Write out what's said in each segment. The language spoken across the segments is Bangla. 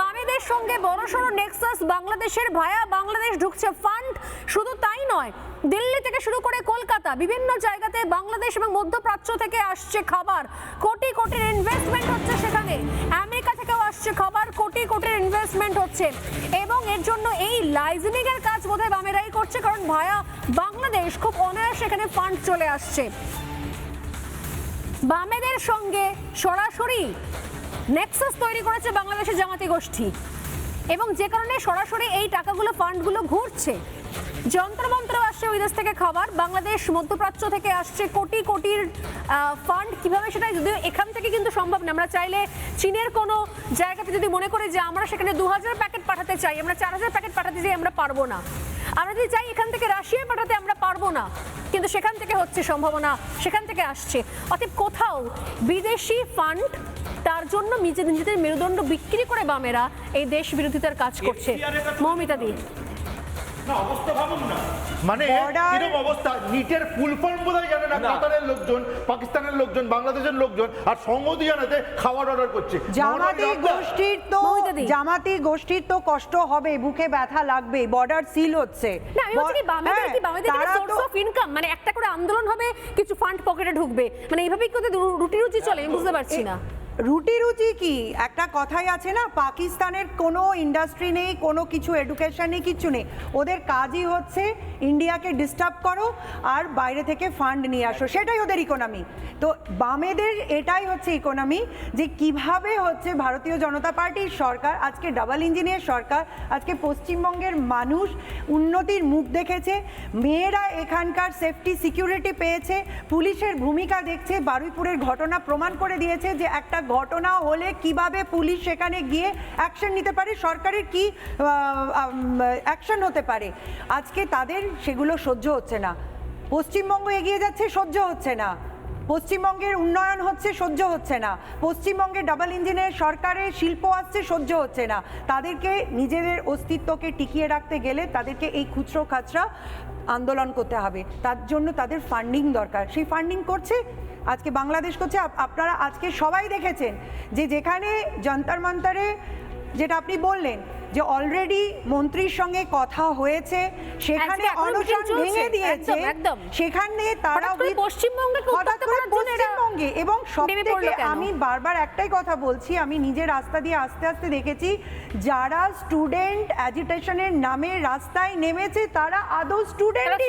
বামেদের সঙ্গে বড়সড় নেক্সাস বাংলাদেশের ভায়া বাংলাদেশ ঢুকছে ফান্ড। শুধু তাই নয়, দিল্লি থেকে শুরু করে কলকাতা বিভিন্ন জায়গাতে বাংলাদেশ এবং মধ্যপ্রাচ্য থেকে আসছে খাবার, কোটি কোটির ইনভেস্টমেন্ট হচ্ছে সেখানে। আমেরিকা থেকেও আসছে খাবার, কোটি কোটির ইনভেস্টমেন্ট হচ্ছে এবং এর জন্য এই লাইজেনিং এর কাজ বোধহয় বামেরাই করছে, কারণ ভায়া বাংলাদেশ খুব অনায়াসে এখানে ফান্ড চলে আসছে। বামেদের সঙ্গে সরাসরি নেক্সাস তৈরি করেছে বাংলাদেশের জামাতি গোষ্ঠী এবং যে কারণে সরাসরি এই টাকাগুলো ফান্ডগুলো ঘুরছে। যন্ত্রমন্ত্র আসছে ওই দেশ থেকে খাবার, বাংলাদেশ মধ্যপ্রাচ্য থেকে আসছে কোটি কোটির ফান্ড। কিভাবে সেটা যদিও এখান থেকে কিন্তু সম্ভব না। আমরা চাইলে চীনের কোনো জায়গাতে যদি মনে করি যে আমরা সেখানে 2000 প্যাকেট পাঠাতে চাই, আমরা 4000 প্যাকেট পাঠাতে চাই, আমরা পারবো না। আমরা যদি চাই এখান থেকে রাশিয়া পাঠাতে, আমরা পারবো না, কিন্তু সেখান থেকে হচ্ছে সম্ভাবনা, সেখান থেকে আসছে। অতএব কোথাও বিদেশি ফান্ড, তার জন্য নিজেদের মেরুদণ্ড বিক্রি করে বামেরা এই দেশ বিরোধিতার কাজ করছে। মৌমিতা দি, মানে এরকম অবস্থা, নিটের ফুল ফর্ম বোধহয় জানে না কাতারের লোকজন, পাকিস্তানের লোকজন, বাংলাদেশের লোকজন, আর সংহতি জানাতে খাবার অর্ডার করছে। জামাতি গোষ্ঠীর তো কষ্ট হবে, বুকে ব্যথা লাগবে, বর্ডার সিল হচ্ছে। মানে একটা করে আন্দোলন হবে, কিছু ফান্ড পকেটে ঢুকবে, মানে এইভাবেই রুটি রুচি চলে, আমি বুঝতে পারছি না। রুটি রুচি কি, একটা কথাই আছে না, পাকিস্তানের কোনো ইন্ডাস্ট্রি নেই, কোনো কিছু এডুকেশন নেই, কিছু নেই। ওদের কাজই হচ্ছে ইন্ডিয়াকে ডিস্টার্ব করো আর বাইরে থেকে ফান্ড নিয়ে আসো, সেটাই ওদের ইকোনমি। তো বামেদের এটাই হচ্ছে ইকোনমি, যে কিভাবে হচ্ছে ভারতীয় জনতা পার্টির সরকার, আজকে ডাবল ইঞ্জিনের সরকার, আজকে পশ্চিমবঙ্গের মানুষ উন্নতির মুখ দেখেছে, মেয়েরা এখানকার সেফটি সিকিউরিটি পেয়েছে, পুলিশের ভূমিকা দেখছে। বারুইপুরের ঘটনা প্রমাণ করে দিয়েছে যে একটা ঘটনা হলে কিভাবে পুলিশ সেখানে গিয়ে অ্যাকশন নিতে পারে, সরকারের কি অ্যাকশন হতে পারে। আজকে তাদের সেগুলো সহ্য হচ্ছে না। পশ্চিমবঙ্গ এগিয়ে যাচ্ছে, সহ্য হচ্ছে না। পশ্চিমবঙ্গের উন্নয়ন হচ্ছে, সহ্য হচ্ছে না। পশ্চিমবঙ্গে ডাবল ইঞ্জিনের সরকারের শিল্প আসছে, সহ্য হচ্ছে না। তাদেরকে নিজেদের অস্তিত্বকে টিকিয়ে রাখতে গেলে তাদেরকে এই খুচরো খাচরা আন্দোলন করতে হবে। তার জন্য তাদের ফান্ডিং দরকার, সেই ফান্ডিং করছে আজকে বাংলাদেশ করছে। আপনারা আজকে সবাই দেখেছেন যে যেখানে যন্তর মন্তরে, যেটা আপনি বললেন যে অলরেডি মন্ত্রীর সঙ্গে কথা হয়েছে, সেখানে অনশন ভেঙে দিয়েছে, সেখানে তারা পশ্চিমবঙ্গে। এবং সবথেকে আমি বারবার একটাই কথা বলছি, আমি নিজের রাস্তা দিয়ে আস্তে আস্তে দেখেছি, যারা স্টুডেন্ট অ্যাজিটেশনের নামে রাস্তায় নেমেছে তারা আদৌ স্টুডেন্টই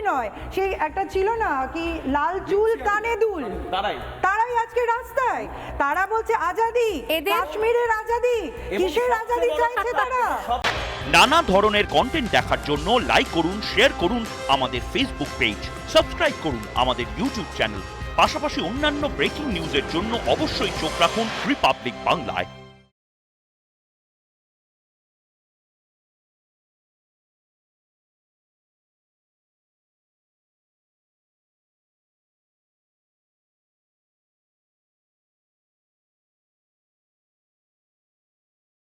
নয়। সেই একটা ছিল না কি, লাল চুল কানে দুল, তারাই আজকে রাস্তায়। তারা বলছে আজাদি, কাশ্মীরের আজাদি, কিসের আজাদি চাইছে তারা? নানা ধরনের কন্টেন্ট দেখার জন্য লাইক করুন, শেয়ার করুন আমাদের ফেসবুক পেজ, সাবস্ক্রাইব করুন আমাদের ইউটিউব চ্যানেল। পাশাপাশি অন্যান্য ব্রেকিং নিউজের জন্য অবশ্যই চোখ রাখুন রিপাবলিক বাংলায়।